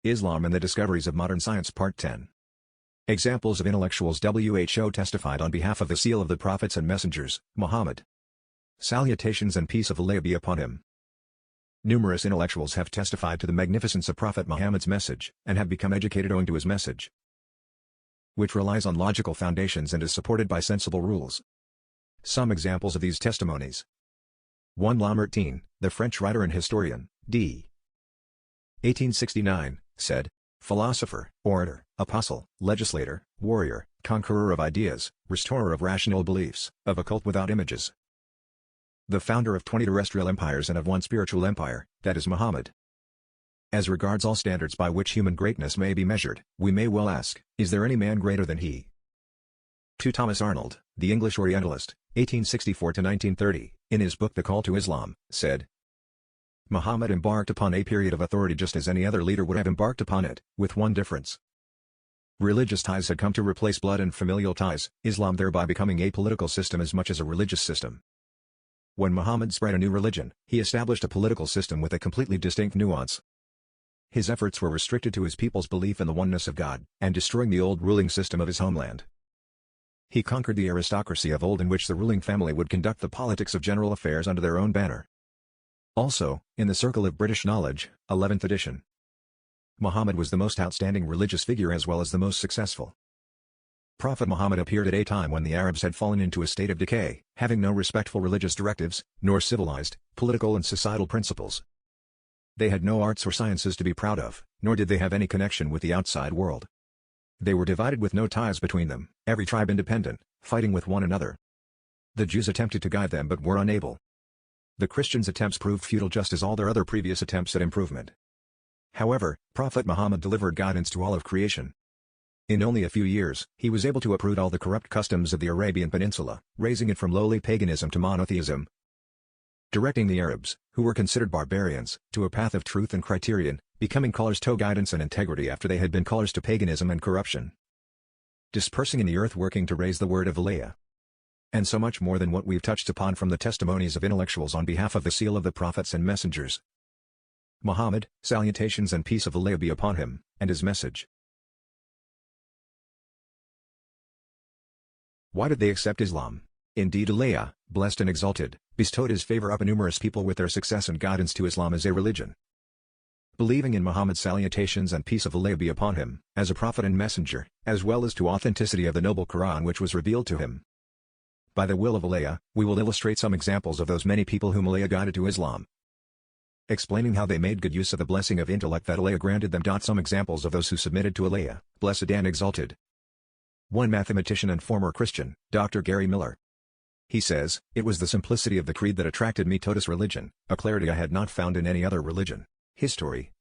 Islam and the Discoveries of Modern Science Part 10. Examples of intellectuals. WHO testified on behalf of the seal of the prophets and messengers, Muhammad. Salutations and peace of Allah be upon him. Numerous intellectuals have testified to the magnificence of Prophet Muhammad's message, and have become educated owing to his message, which relies on logical foundations and is supported by sensible rules. Some examples of these testimonies. 1. Lamartine, the French writer and historian, d. 1869, said, "Philosopher, orator, apostle, legislator, warrior, conqueror of ideas, restorer of rational beliefs, of a cult without images. The founder of 20 terrestrial empires and of one spiritual empire, that is Muhammad." As regards all standards by which human greatness may be measured, we may well ask, is there any man greater than he? 2. Thomas Arnold, the English Orientalist, 1864-1930, in his book The Call to Islam, said, "Muhammad embarked upon a period of authority just as any other leader would have embarked upon it, with one difference. Religious ties had come to replace blood and familial ties, Islam thereby becoming a political system as much as a religious system. When Muhammad spread a new religion, he established a political system with a completely distinct nuance. His efforts were restricted to his people's belief in the oneness of God, and destroying the old ruling system of his homeland. He conquered the aristocracy of old in which the ruling family would conduct the politics of general affairs under their own banner. Also, in the Circle of British Knowledge, 11th edition, Muhammad was the most outstanding religious figure as well as the most successful. Prophet Muhammad appeared at a time when the Arabs had fallen into a state of decay, having no respectful religious directives, nor civilized, political and societal principles. They had no arts or sciences to be proud of, nor did they have any connection with the outside world. They were divided with no ties between them, every tribe independent, fighting with one another. The Jews attempted to guide them but were unable. The Christians' attempts proved futile just as all their other previous attempts at improvement. However, Prophet Muhammad delivered guidance to all of creation. In only a few years, he was able to uproot all the corrupt customs of the Arabian Peninsula, raising it from lowly paganism to monotheism, directing the Arabs, who were considered barbarians, to a path of truth and criterion, becoming callers to guidance and integrity after they had been callers to paganism and corruption, dispersing in the earth working to raise the word of Allah. And so much more than what we've touched upon from the testimonies of intellectuals on behalf of the seal of the prophets and messengers. Muhammad, salutations and peace of Allah be upon him, and his message. Why did they accept Islam? Indeed Allah, blessed and exalted, bestowed his favor upon numerous people with their success and guidance to Islam as a religion. Believing in Muhammad's salutations and peace of Allah be upon him, as a prophet and messenger, as well as to authenticity of the noble Qur'an which was revealed to him. By the will of Allah, we will illustrate some examples of those many people whom Allah guided to Islam, explaining how they made good use of the blessing of intellect that Allah granted them. Some examples of those who submitted to Allah, blessed and exalted. 1. Mathematician and former Christian, Dr. Gary Miller. He says, "It was the simplicity of the creed that attracted me to this religion, a clarity I had not found in any other religion." History.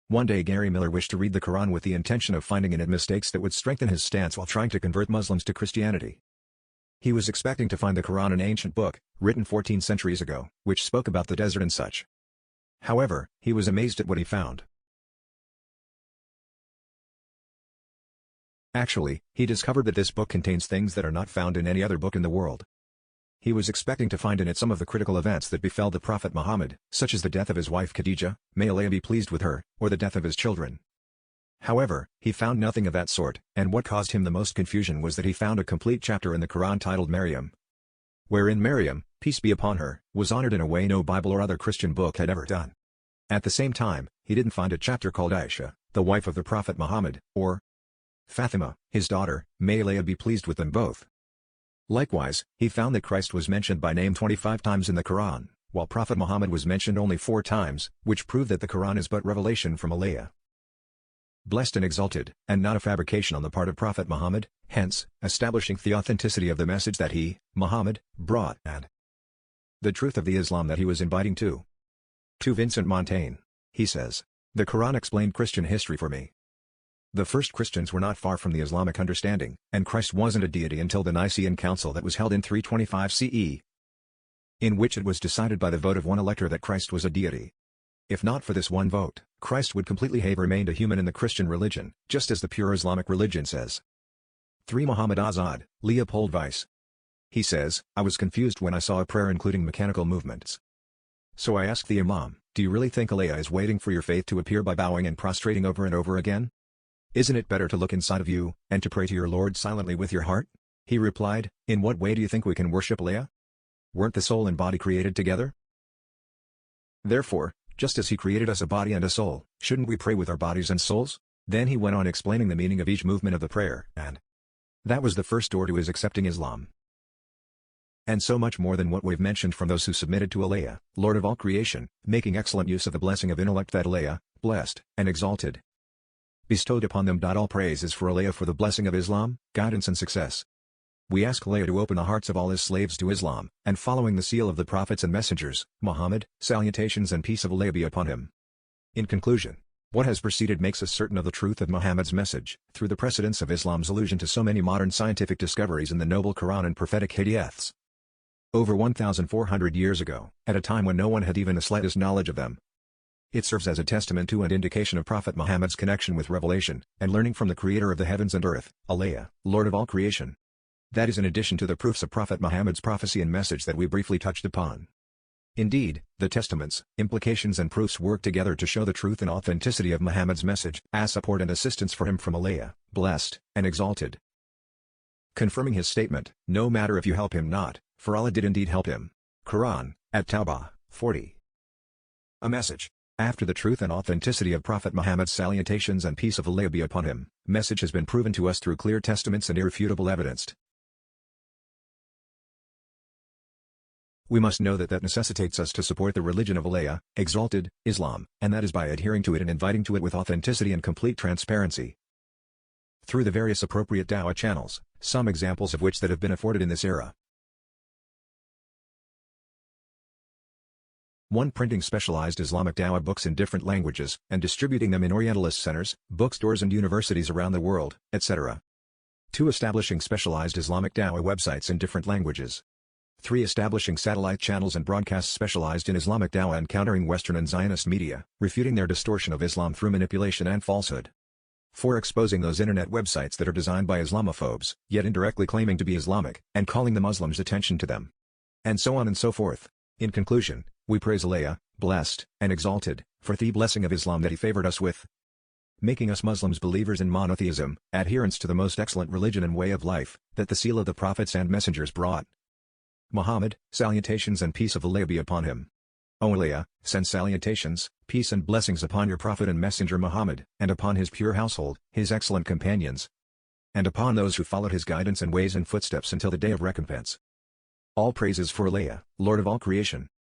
One day Gary Miller wished to read the Qur'an with the intention of finding in it mistakes that would strengthen his stance while trying to convert Muslims to Christianity. He was expecting to find the Qur'an an ancient book, written 14 centuries ago, which spoke about the desert and such. However, he was amazed at what he found. Actually, he discovered that this book contains things that are not found in any other book in the world. He was expecting to find in it some of the critical events that befell the Prophet Muhammad, such as the death of his wife Khadija, may Allah be pleased with her, or the death of his children. However, he found nothing of that sort, and what caused him the most confusion was that he found a complete chapter in the Qur'an titled Maryam, wherein Maryam, peace be upon her, was honored in a way no Bible or other Christian book had ever done. At the same time, he didn't find a chapter called Aisha, the wife of the Prophet Muhammad, or Fatima, his daughter, may Allah be pleased with them both. Likewise, he found that Christ was mentioned by name 25 times in the Qur'an, while Prophet Muhammad was mentioned only 4 times, which proved that the Qur'an is but revelation from Allah, blessed and exalted, and not a fabrication on the part of Prophet Muhammad, hence, establishing the authenticity of the message that he, Muhammad, brought and the truth of the Islam that he was inviting to. 2. Vincent Montaigne. He says, "The Qur'an explained Christian history for me. The first Christians were not far from the Islamic understanding, and Christ wasn't a deity until the Nicene Council that was held in 325 CE, in which it was decided by the vote of one elector that Christ was a deity. If not for this one vote, Christ would completely have remained a human in the Christian religion, just as the pure Islamic religion says." 3. Muhammad Azad, Leopold Weiss. He says, "I was confused when I saw a prayer including mechanical movements. So I asked the Imam, Do you really think Allah is waiting for your faith to appear by bowing and prostrating over and over again? Isn't it better to look inside of you, and to pray to your Lord silently with your heart? He replied, in what way do you think we can worship Allah? Weren't the soul and body created together? Therefore, just as He created us a body and a soul, shouldn't we pray with our bodies and souls? Then he went on explaining the meaning of each movement of the prayer, and that was the first door to his accepting Islam. And so much more than what we've mentioned from those who submitted to Allah, Lord of all creation, making excellent use of the blessing of intellect that Allah, blessed, and exalted, bestowed upon them. All praise is for Allah for the blessing of Islam, guidance and success. We ask Allah to open the hearts of all His slaves to Islam, and following the seal of the prophets and messengers, Muhammad, salutations and peace of Allah be upon him. In conclusion, what has preceded makes us certain of the truth of Muhammad's message, through the precedence of Islam's allusion to so many modern scientific discoveries in the noble Qur'an and prophetic hadiths. Over 1,400 years ago, at a time when no one had even the slightest knowledge of them. It serves as a testament to and indication of Prophet Muhammad's connection with revelation, and learning from the Creator of the heavens and earth, Allah, Lord of all creation. That is in addition to the proofs of Prophet Muhammad's prophecy and message that we briefly touched upon. Indeed, the testaments, implications and proofs work together to show the truth and authenticity of Muhammad's message, as support and assistance for him from Allah, blessed, and exalted. Confirming his statement, no matter if you help him not, for Allah did indeed help him. Qur'an, At-Tawbah, 40. A message. After the truth and authenticity of Prophet Muhammad's salutations and peace of Allah be upon him, message has been proven to us through clear testaments and irrefutable evidence. We must know that necessitates us to support the religion of Allah, exalted, Islam, and that is by adhering to it and inviting to it with authenticity and complete transparency. Through the various appropriate dawah channels, some examples of which that have been afforded in this era. 1. Printing specialized Islamic dawah books in different languages, and distributing them in Orientalist centers, bookstores and universities around the world, etc. 2. Establishing specialized Islamic dawah websites in different languages. 3. Establishing satellite channels and broadcasts specialized in Islamic dawah and countering Western and Zionist media, refuting their distortion of Islam through manipulation and falsehood. 4. Exposing those internet websites that are designed by Islamophobes, yet indirectly claiming to be Islamic, and calling the Muslims' attention to them. And so on and so forth. In conclusion, we praise Allah, blessed, and exalted, for the blessing of Islam that He favored us with, making us Muslims believers in monotheism, adherents to the most excellent religion and way of life, that the seal of the prophets and messengers brought. Muhammad, salutations and peace of Allah be upon him. O Allah, send salutations, peace and blessings upon your prophet and messenger Muhammad, and upon his pure household, his excellent companions, and upon those who followed his guidance and ways and footsteps until the day of recompense. All praises for Allah, Lord of all creation.